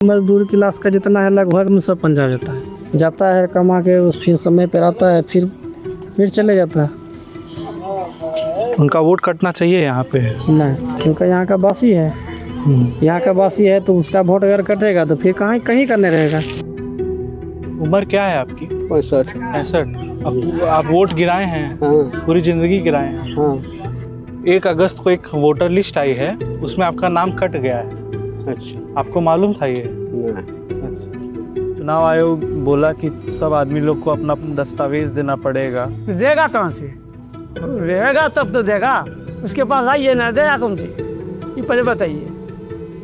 मजदूर क्लास का जितना है लगभग में सब पंजाब जाता है कमा के, उस फिर समय पर आता है, फिर चले जाता है। उनका वोट कटना चाहिए यहाँ पे? नहीं, क्योंकि यहाँ का बासी है। यहाँ का बासी है तो उसका वोट अगर कटेगा तो फिर कहीं करने रहेगा। उम्र क्या है आपकी? 65। आप वोट गिराए हैं? हाँ। पूरी जिंदगी गिराए हैं? हाँ। 1 अगस्त को एक वोटर लिस्ट आई है, उसमें आपका नाम कट गया है। अच्छा, आपको मालूम था ये? नहीं। चुनाव आयोग बोला कि सब आदमी लोग को अपना अपना दस्तावेज देना पड़ेगा। देगा कहाँ से? रहेगा तब तो देगा। उसके पास आइए ना, देगा कौन से? ये पहले बताइए।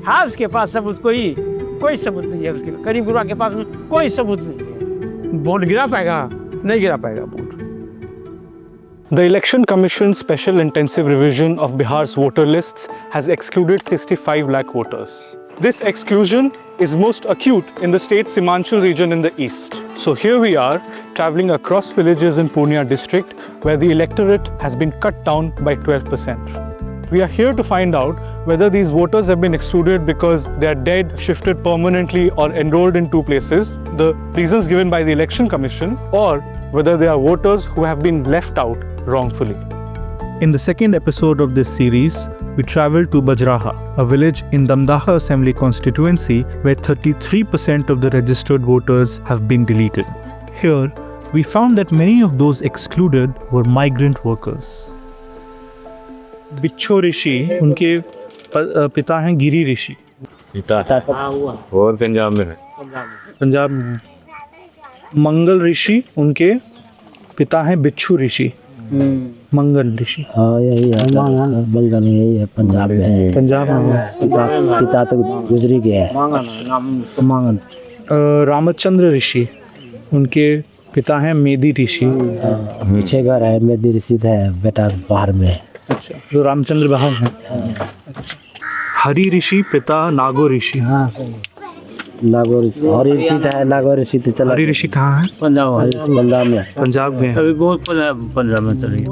हाँ, उसके पास सबूत कोई सबूत नहीं है। उसके करीब गुरुआ के पास में कोई सबूत नहीं है। वोट गिरा पाएगा? नहीं गिरा पाएगा vote. The Election Commission's Special Intensive Revision of Bihar's voter lists has excluded 65 lakh voters. This exclusion is most acute in the state's Simhanchal region in the east. So here we are, traveling across villages in Purnia district, where the electorate has been cut down by 12%. We are here to find out whether these voters have been excluded because they are dead, shifted permanently, or enrolled in 2 places, the reasons given by the Election Commission, or whether they are voters who have been left out wrongfully. In the second episode of this series, we traveled to Bajraha, a village in Damdaha Assembly constituency where 33% of the registered voters have been deleted. Here, we found that many of those excluded were migrant workers. बिच्छू ऋषि, उनके पिता हैं गिरी ऋषि। पिता और पंजाब में है। पंजाब में। मंगल ऋषि, उनके पिता हैं बिच्छू ऋषि। मंगल ऋषि। हाँ, यही है बंगाल में, यही है पंजाब में है। पंजाब में पिता तो गुजरी गया है। रामचंद्र ऋषि, उनके पिता हैं मेदी ऋषि। नीचे घर है, मेदी ऋषि है, बेटा बाहर में है। अच्छा, तो रामचंद्र बाहर हैं। हरि ऋषि, पिता नागो ऋषि। नागो ऋषि, हरि ऋषि है, नागो ऋषि तो चला। हरि ऋषि कहाँ है? पंजाब में। पंजाब में। अभी बहुत पंजाब में चली।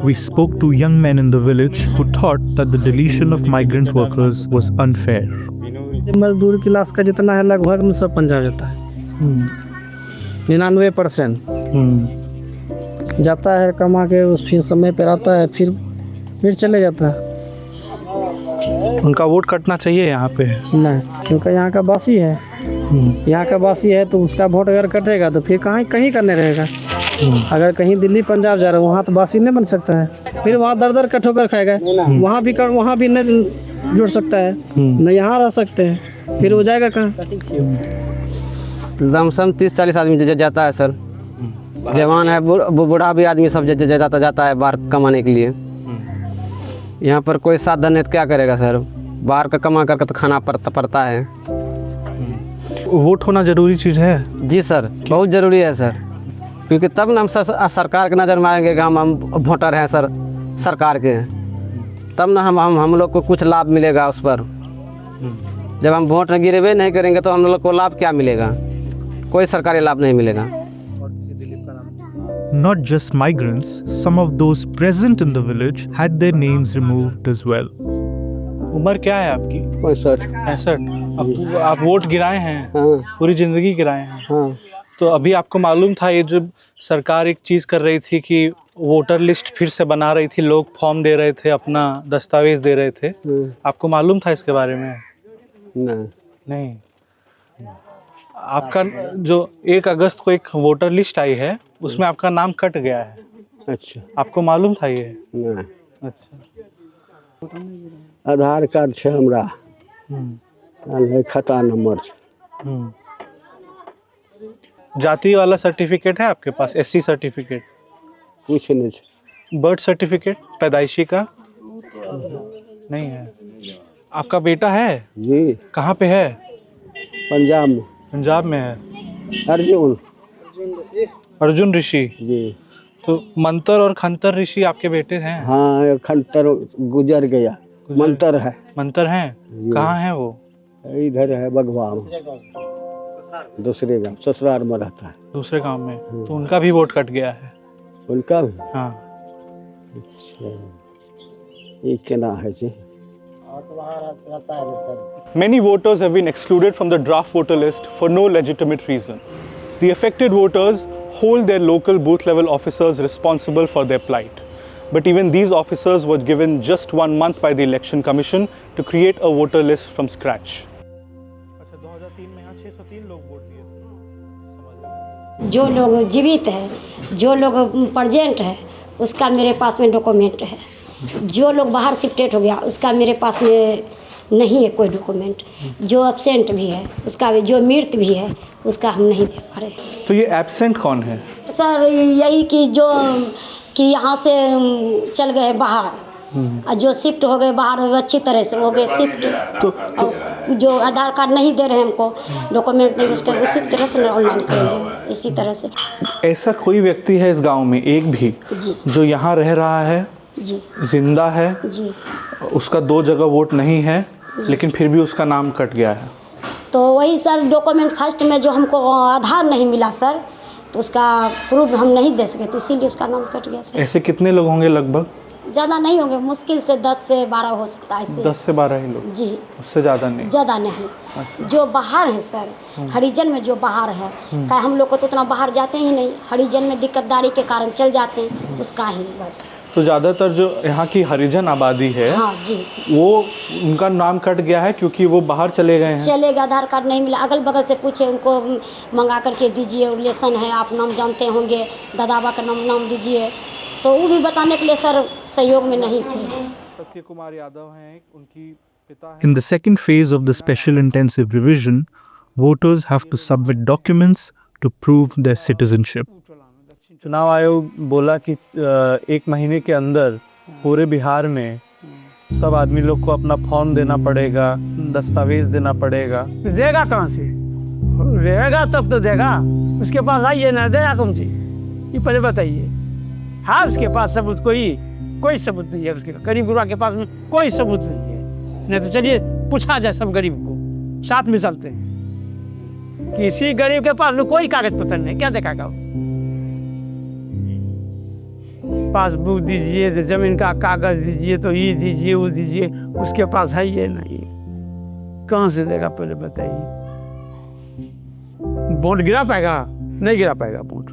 We spoke to young men in the village who thought that the deletion of migrant workers was unfair. मजदूर क्लास का जितना है लगभग में सब पंजाब जाता है। 99% जाता है कमा के, उस फिर समय पर आता है, फिर चले जाता है। उनका वोट कटना चाहिए यहाँ पे? नहीं, क्योंकि यहाँ का बासी है। यहाँ का बासी है तो उसका वोट अगर कटेगा तो फिर कहीं करने रहेगा। अगर कहीं दिल्ली पंजाब जा रहा है, वहाँ तो बासी नहीं बन सकता है। फिर वहाँ दर कट होकर खाएगा। वहाँ भी नहीं जुड़ सकता है, न यहाँ रह सकते हैं। फिर वो जाएगा कहाँ? लमसम 30-40 आदमी जाता है सर। जवान है, बूढ़ा भी आदमी सब जाता है बाहर कमाने के लिए। यहाँ पर कोई साधन नहीं तो क्या करेगा सर? बाहर का कमा करके तो खाना पड़ता है। वोट होना जरूरी चीज़ है? जी सर, बहुत ज़रूरी है सर, क्योंकि तब ना हम सरकार के नज़र में आएंगे कि हम वोटर हैं सर सरकार के, तब ना हम लोग को कुछ लाभ मिलेगा उस पर। जब हम वोट गिरवे नहीं करेंगे तो हम लोग को लाभ क्या मिलेगा? कोई सरकारी लाभ नहीं मिलेगा। Not just migrants, some of those present in the village had their names removed as well. उम्र क्या है आपकी? 65। आप वोट गिराए हैं? हाँ। पूरी जिंदगी गिराए हैं? हाँ। तो अभी आपको मालूम था ये जो सरकार एक चीज़ कर रही थी कि वोटर लिस्ट फिर से बना रही थी, लोग फॉर्म दे रहे थे, अपना दस्तावेज दे रहे थे, आपको मालूम था इसके बारे में? नहीं। आपका जो 1 अगस्त को एक वोटर लिस्ट आई है, उसमें आपका नाम कट गया है। अच्छा, आपको मालूम था ये? नहीं। अच्छा। आधार कार्ड है हमरा, खाता नंबर। जाति वाला सर्टिफिकेट है आपके पास? SC certificate? कुछ नहीं। बर्थ सर्टिफिकेट पैदाइशी का नहीं है? आपका बेटा है? जी। कहाँ पे है? पंजाब में। पंजाब में है। अर्जुन ऋषि जी। तो मंतर और खंतर ऋषि आपके बेटे हैं? हाँ, खंतर गुजर गया, मंतर है। मंतर हैं? कहाँ हैं वो? इधर है बगवा में, दूसरे गाँव, ससुराल में रहता है। दूसरे गांव में? तो उनका भी वोट कट गया है? उनका भी? हाँ। अच्छा, ये केना है जी? Many voters have been excluded from the draft voter list for no legitimate reason. The affected voters hold their local booth level officers responsible for their plight. But even these officers were given just 1 month by the Election Commission to create a voter list from scratch. जो लोग जीवित है, जो लोग present है, उसका मेरे पास में डॉक्यूमेंट है। जो लोग बाहर शिफ्टेड हो गया, उसका मेरे पास में नहीं है कोई डॉक्यूमेंट। जो एब्सेंट भी है, उसका भी, जो मृत भी है, उसका हम नहीं दे पा रहे। तो ये एब्सेंट कौन है? सर यही कि यहाँ से चल गए बाहर, और जो शिफ्ट हो गए बाहर अच्छी तरह से हो गए शिफ्ट, तो जो आधार कार्ड नहीं दे रहे हैं हमको, डॉक्यूमेंट नहीं, उसके उसी तरह से ऑनलाइन करेंगे इसी तरह से। ऐसा कोई व्यक्ति है इस गांव में एक भी जी जो यहाँ रह रहा है, जी जिंदा है, जी, उसका 2 जगह वोट नहीं है, लेकिन फिर भी उसका नाम कट गया है? तो वही सर डॉक्यूमेंट फर्स्ट में जो हमको आधार नहीं मिला सर, तो उसका प्रूफ हम नहीं दे सके, तो इसीलिए उसका नाम कट गया सर। ऐसे कितने लोग होंगे लगभग? ज़्यादा नहीं होंगे, मुश्किल से 10 से 12 हो सकता है ऐसे। 10 से 12 ही लोग? जी, उससे ज़्यादा नहीं? ज़्यादा नहीं। जो बाहर है सर, हरिजन में जो बाहर है, क्या हम लोग को तो उतना बाहर जाते ही नहीं, हरिजन में दिक्कतदारी के कारण चल जाते हैं, उसका ही बस। तो ज़्यादातर जो यहाँ की हरिजन आबादी है, हाँ जी, वो उनका नाम कट गया है क्योंकि वो बाहर चले गए हैं। चले गए, आधार कार्ड नहीं मिला, अगल बगल से पूछे, उनको मंगा करके दीजिए, रिलेशन है, आप नाम जानते होंगे, दादाबा का नाम दीजिए, तो वो भी बताने के लिए सर सहयोग में नहीं थे। सत्य कुमार यादव हैं, उनकी पिता। In the second phase of the special intensive revision, voters have to submit documents to prove their citizenship. चुनाव आयोग बोला कि 1 महीने के अंदर पूरे बिहार में सब आदमी लोग को अपना फॉर्म देना पड़ेगा, दस्तावेज देना पड़ेगा। देगा कहाँ से? रहेगा तब तो देगा, उसके पास आइए ना, देगा कौन जी? ये पहले बताइए। हाँ, उसके पास सबूत कोई सबूत नहीं है, उसके गरीब गुरबा के पास में कोई सबूत नहीं है। नहीं तो चलिए पूछा जाए सब गरीब को, साथ में चलते हैं। किसी गरीब के पास में कोई कागज पत्र नहीं, क्या देखाएगा वो? पासबुक दीजिए, जमीन का कागज दीजिए, तो ये दीजिए, वो दीजिए, उसके पास है ये नहीं, कहाँ से देगा पहले बताइए? वोट गिरा पाएगा? नहीं गिरा पाएगा वोट।